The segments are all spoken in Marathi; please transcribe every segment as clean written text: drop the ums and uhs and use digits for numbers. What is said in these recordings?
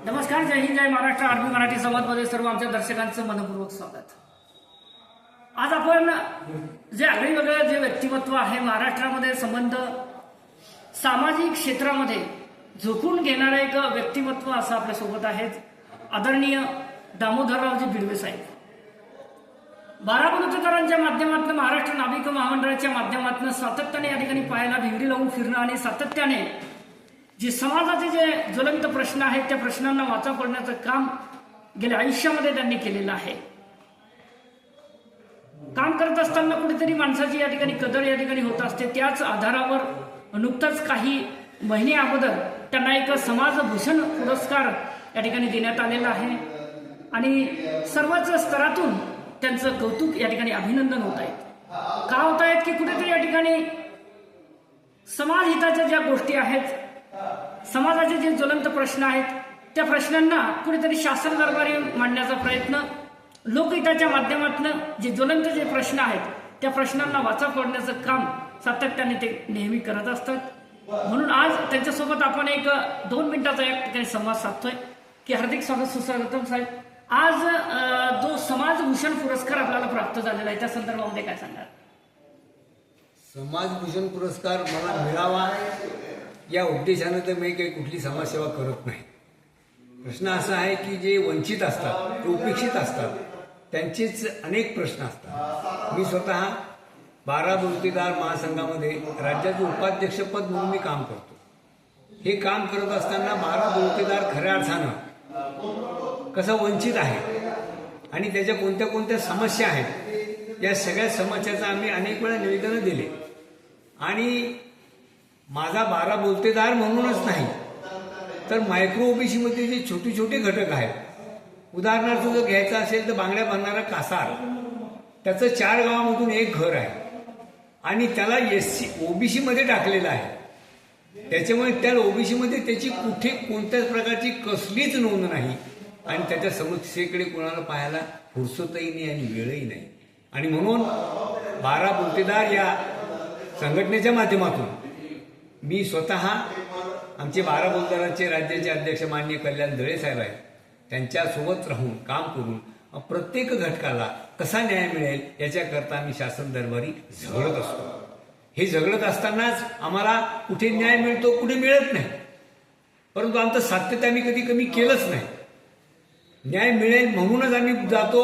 नमस्कार, जय हिंद, जय महाराष्ट्र. आरबी मराठी संवादमध्ये सर्व आमच्या दर्शकांचं मनपूर्वक स्वागत. आज आपण जे आगळीवेगळं जे व्यक्तिमत्व आहे महाराष्ट्रामध्ये संबंध सामाजिक क्षेत्रामध्ये झोकून घेणारं एक व्यक्तिमत्व असं आपल्यासोबत आहेत. आदरणीय दामोदररावजी बिडवे साहेब. 12 बलुतेदारांच्या माध्यमातून महाराष्ट्र नाभिक महामंडळाच्या माध्यमातून सातत्याने या ठिकाणी पायाला भिंगरी लावून फिरणं आणि सातत्याने जे समाजाचे जे ज्वलंत प्रश्न आहेत त्या प्रश्नांना वाचा फोडण्याचं काम गेल्या आयुष्यामध्ये त्यांनी केलेलं आहे. काम करत असताना कुठेतरी माणसाची या ठिकाणी कदर या ठिकाणी होत असते. त्याच आधारावर नुकतंच काही महिने अगोदर त्यांना एक समाजभूषण पुरस्कार या ठिकाणी देण्यात आलेला आहे आणि सर्वच स्तरातून त्यांचं कौतुक या ठिकाणी अभिनंदन होत आहे. का होत आहेत की कुठेतरी या ठिकाणी समाज हिताच्या ज्या गोष्टी आहेत, समाजाचे जे ज्वलंत प्रश्न आहेत त्या प्रश्नांना कुठेतरी शासन दरबारी मांडण्याचा प्रयत्न, लोकहिताच्या माध्यमातून जे ज्वलंत जे प्रश्न आहेत त्या प्रश्नांना वाचा फोडण्याचं काम सातत्याने ते नेहमी करत असतात. म्हणून आज त्यांच्यासोबत आपण एक 2 मिनिटाचा या ठिकाणी संवाद साधतोय की हार्दिक स्वागत सुस्वागतम साहेब. आज जो समाजभूषण पुरस्कार आपल्याला प्राप्त झालेला आहे त्या संदर्भामध्ये काय सांगाल? समाजभूषण पुरस्कार मला मिळावा या उद्देशानं तर मी काही कुठली समाजसेवा करत नाही. प्रश्न असा आहे की जे वंचित असतात, ते उपेक्षित असतात, त्यांचेच अनेक प्रश्न असतात. मी स्वतः 12 बलुतेदार महासंघामध्ये राज्याचं उपाध्यक्षपद म्हणून मी काम करतो. हे काम करत असताना 12 बलुतेदार खऱ्या अर्थानं कसं वंचित आहे आणि त्याच्या कोणत्या कोणत्या समस्या आहेत या सगळ्या समस्याचं आम्ही अनेक वेळा निवेदनं दिले. आणि माझा 12 बलुतेदार म्हणूनच नाही तर मायक्रो ओबीसीमध्ये जे छोटे छोटे घटक आहेत, उदाहरणार्थ जर घ्यायचं असेल तर बांगड्या बांधणारा कासार, त्याचं 4 गावामधून एक घर आहे आणि त्याला SC ओबीसीमध्ये टाकलेलं आहे. त्याच्यामुळे त्या ओबीसीमध्ये त्याची कुठे कोणत्याच प्रकारची कसलीच नोंद नाही आणि त्याच्या समस्येकडे कोणाला पाहायला फुरसतही नाही आणि वेळही नाही. आणि म्हणून 12 बलुतेदार या संघटनेच्या माध्यमातून मी स्वतः आमचे 12 बलुतेदारांचे राज्याचे अध्यक्ष माननीय कल्याण दळे साहेब आहेत, त्यांच्यासोबत राहून काम करून प्रत्येक घटकाला कसा न्याय मिळेल याच्याकरता आम्ही शासन दरबारी झगडत असतो. हे झगडत असतानाच आम्हाला कुठे न्याय मिळतो, कुठे मिळत नाही, परंतु आमचं सातत्य आम्ही कधी कमी केलंच नाही. न्याय मिळेल म्हणूनच आम्ही जातो,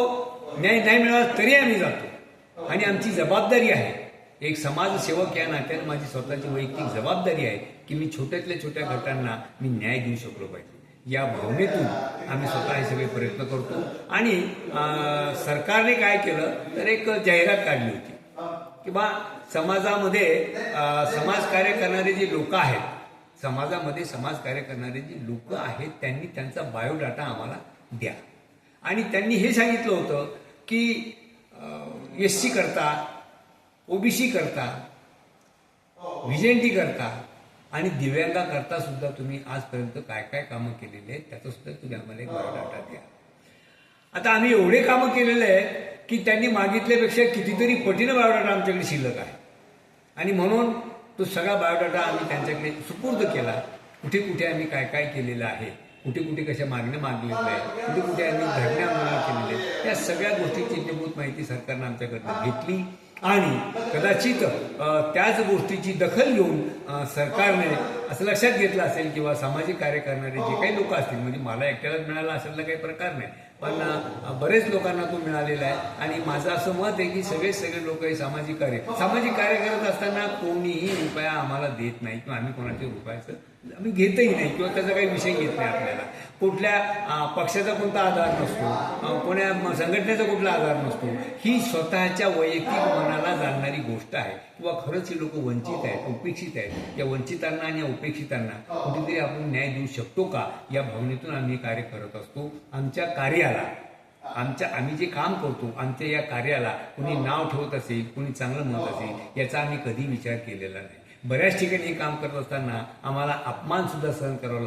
न्याय नाही मिळाला तरी आम्ही जातो आणि आमची जबाबदारी आहे. एक समाजसेवक या नात्याने माझी स्वतःची वैयक्तिक जबाबदारी आहे की मी छोट्यातल्या छोट्या गटांना मी न्याय देऊ शकलो पाहिजे. या भावनेतून आम्ही स्वतः हे सगळे प्रयत्न करतो. आणि सरकारने काय केलं तर एक जाहिरात काढली होती की बा समाजामध्ये समाजकार्य करणारे जे लोक आहेत, समाजामध्ये समाजकार्य करणारे जे लोक आहेत त्यांनी त्यांचा बायोडाटा आम्हाला द्या. आणि त्यांनी हे सांगितलं होतं की SC करता, ओबीसी करता, व्हिजेंटी करता आणि दिव्यांगा करता सुद्धा तुम्ही आजपर्यंत काय काय कामं केलेली आहेत त्याचा सुद्धा तुम्ही आम्हाला एक बायोडाटा द्या. आता आम्ही एवढे कामं केलेले आहेत की त्यांनी मागितल्यापेक्षा कितीतरी पटीनं बायोडाटा आमच्याकडे शिल्लक आहे आणि म्हणून तो सगळा बायोडाटा आम्ही त्यांच्याकडे सुपूर्द केला. कुठे कुठे आम्ही काय काय केलेलं आहे, कुठे कुठे कशा मागण्या मागलेल्या आहेत, कुठे कुठे आम्ही धरणे आंदोलन केलेले आहेत, या सगळ्या गोष्टीची इत्यंभूत माहिती सरकारनं आमच्याकडनं घेतली. आणि कदाचित त्याच गोष्टीची दखल घेऊन सरकारने असं लक्षात घेतलं असेल किंवा सामाजिक कार्य करणारे जे काही लोक असतील, म्हणजे मला एकट्यालाच मिळाला असेल काही प्रकार नाही, पण बरेच लोकांना तो मिळालेला आहे. आणि माझं असं मत आहे की सगळे लोक हे सामाजिक कार्य करत असताना कोणीही रुपया आम्हाला देत नाही किंवा आम्ही कोणाच्या रुपयाचं आम्ही घेतही नाही किंवा त्याचा काही विषय घेत नाही. आपल्याला कुठल्या पक्षाचा कोणता आधार नसतो, कोण्या संघटनेचा कुठला आधार नसतो. ही स्वतःच्या वैयक्तिक मनाला जाणणारी गोष्ट आहे. किंवा खरंच ही लोक वंचित आहेत, उपेक्षित आहेत, या वंचितांना आणि या उपेक्षितांना कुठेतरी आपण न्याय देऊ शकतो का या भावनेतून आम्ही कार्य करत असतो. आमच्या कार्याला आम्ही जे काम करतो आमच्या या कार्याला कुणी नाव ठेवत असेल, कुणी चांगलं म्हणत असेल याचा आम्ही कधी विचार केलेला नाही. बऱ्याच ठिकाणी हे काम करत असताना आम्हाला अपमान सुद्धा सहन करावा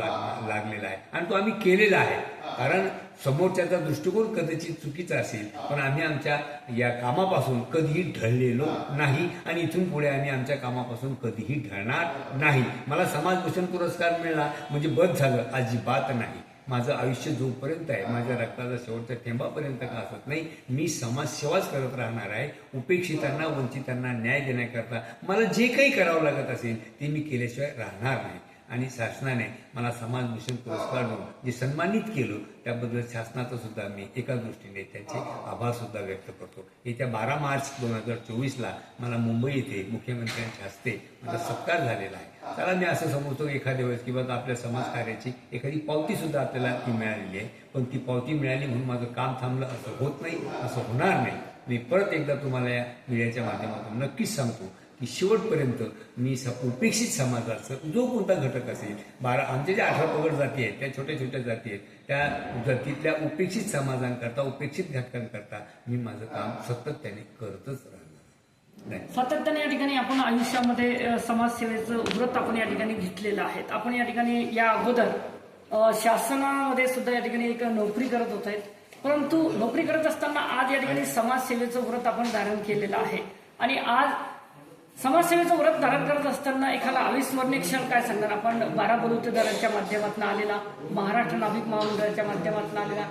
लागलेला आहे आणि तो आम्ही केलेला आहे. कारण समोरच्याचा दृष्टिकोन कदाचित चुकीचा असेल पण आम्ही आमच्या या कामापासून कधीही ढळलेलो नाही आणि इथून पुढे आम्ही आमच्या कामापासून कधीही ढळणार नाही. मला समाजभूषण पुरस्कार मिळाला म्हणजे बस झालं, अजिबात नाही. माझं आयुष्य जोपर्यंत आहे, माझ्या रक्ताचा शेवटच्या थेंबापर्यंत का असत नाही, मी समाजसेवाच करत राहणार आहे. उपेक्षितांना, वंचितांना न्याय देण्याकरता मला जे काही करावं लागत असेल ते मी केल्याशिवाय राहणार नाही. आणि शासनाने मला समाजभूषण पुरस्कार देऊन जे सन्मानित केलं त्याबद्दल शासनाचं सुद्धा मी एका दृष्टीने त्यांचे आभार सुद्धा व्यक्त करतो. येत्या 12 मार्च 2024ला मला मुंबई येथे मुख्यमंत्र्यांच्या हस्ते माझा सत्कार झालेला आहे. त्याला मी असं समजतो एखाद्या वेळेस किंवा आपल्या समाजकार्याची एखादी पावती सुद्धा आपल्याला ती मिळालेली आहे. पण ती पावती मिळाली म्हणून माझं काम थांबलं असं होत नाही, असं होणार नाही. मी परत एकदा तुम्हाला या मीडियाच्या माध्यमातून नक्कीच सांगतो की शेवटपर्यंत मी उपेक्षित समाजाचं जो कोणता घटक असेल, आमच्या ज्या 18 पगड जाती आहेत, त्या छोट्या छोट्या जाती आहेत, त्या जातीतल्या उपेक्षित समाजांकरता, उपेक्षित घटकांकरता मी माझं काम सातत्याने करतच राहणार. सातत्याने या ठिकाणी आपण आयुष्यामध्ये समाजसेवेचं व्रत आपण या ठिकाणी घेतलेलं आहे. आपण या ठिकाणी या अगोदर शासनामध्ये सुद्धा या ठिकाणी एक नोकरी करत होत आहेत, परंतु नोकरी करत असताना आज या ठिकाणी समाजसेवेचं व्रत आपण धारण केलेलं आहे. आणि आज समाजसेवेचं व्रत धारण करत असताना एखादा अविस्मरणीय क्षण काय सांगणार आपण? 12 बलुतेदारांच्या माध्यमातून आलेला, महाराष्ट्र नाभिक महामंडळाच्या माध्यमातून आलेला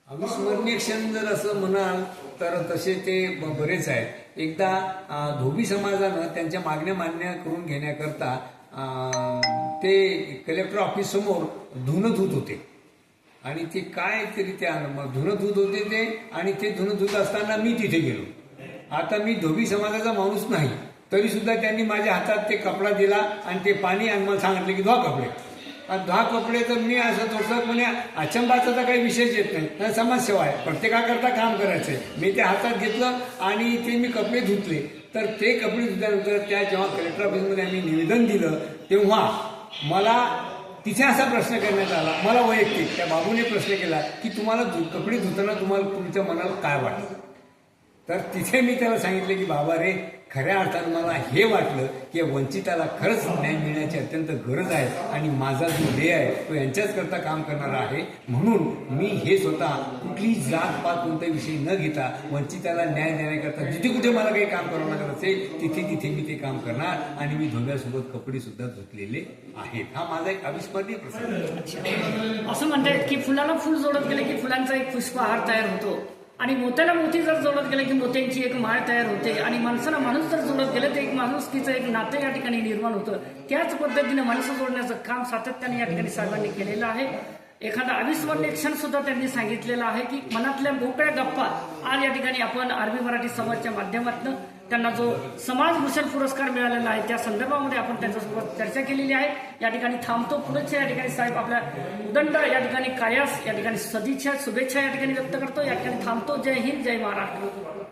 अविस्मरणीय क्षण जर असं म्हणाल तर तसे ते बरेच आहेत. एकदा धोबी समाजानं त्यांच्या मागण्या मान्य करून घेण्याकरता ते कलेक्टर ऑफिस समोर धुणं धुत होते आणि ते काय तरी त्या धुणं धुत होते ते, आणि ते धुणं धुत असताना मी तिथे गेलो. आता मी धोबी समाजाचा माणूस नाही, तरी सुद्धा त्यांनी माझ्या हातात ते कपडा दिला आणि ते पाणी आणि मला सांगितलं की धुवा कपडे. आणि धुवा कपडे तर मी असं थोडंसं म्हणजे अचंबाचा तर काही विषयच येत नाही, समाजसेवा आहे, प्रत्येकाकरता काम करायचं आहे. मी ते हातात घेतलं आणि ते मी कपडे धुतले. तर ते कपडे धुतल्यानंतर त्या जेव्हा कलेक्टर ऑफिसमध्ये आम्ही निवेदन दिलं तेव्हा मला तिथे असा प्रश्न करण्यात आला, मला वैयक्तिक त्या बाबूने प्रश्न केला की तुम्हाला कपडे धुताना तुम्हाला तुमच्या मनाला काय वाटलं? तर तिथे मी त्याला सांगितलं की बाबा रे, खऱ्या अर्थानं मला हे वाटलं की वंचिताला खरंच न्याय मिळण्याची अत्यंत गरज आहे आणि माझा जो ध्येय आहे तो यांच्याच करता काम करणारा आहे. म्हणून मी हे स्वतः कुठलीही जात पात कोणताही विषय न घेता वंचिताला न्याय देण्याकरता जिथे कुठे मला काही काम करावं लागत असेल तिथे तिथे मी ते काम करणार. आणि मी धोब्यासोबत कपडे सुद्धा धुतलेले आहेत. हा माझा एक अविस्मरणीय प्रसंग आहे. असं म्हणतात की फुलाला फुल जोडत गेले की फुलांचा एक पुष्पहार तयार होतो, आणि मोत्याला मोती जर जोडत गेले की मोत्यांची एक माळ तयार होते, आणि माणसाला माणूस जर जोडत गेले तर एक माणुसकीचं एक नातं या ठिकाणी निर्माण होतं. त्याच पद्धतीने माणसं जोडण्याचं काम सातत्याने या ठिकाणी साहेबांनी केलेलं आहे. एखादा अविस्मरणीय क्षण सुद्धा त्यांनी सांगितलेला आहे की मनातल्या मोकळ्या गप्पा आज या ठिकाणी आपण आरबी मराठी समाजच्या माध्यमातून त्यांना जो समाजभूषण पुरस्कार मिळालेला आहे त्या संदर्भामध्ये आपण त्यांच्यासोबत चर्चा केलेली आहे. या ठिकाणी थांबतो. पुढच्या या ठिकाणी साहेब आपल्या उदंड या ठिकाणी कायास या ठिकाणी सदिच्छा शुभेच्छा या ठिकाणी व्यक्त करतो. या ठिकाणी थांबतो. जय हिंद, जय महाराष्ट्र.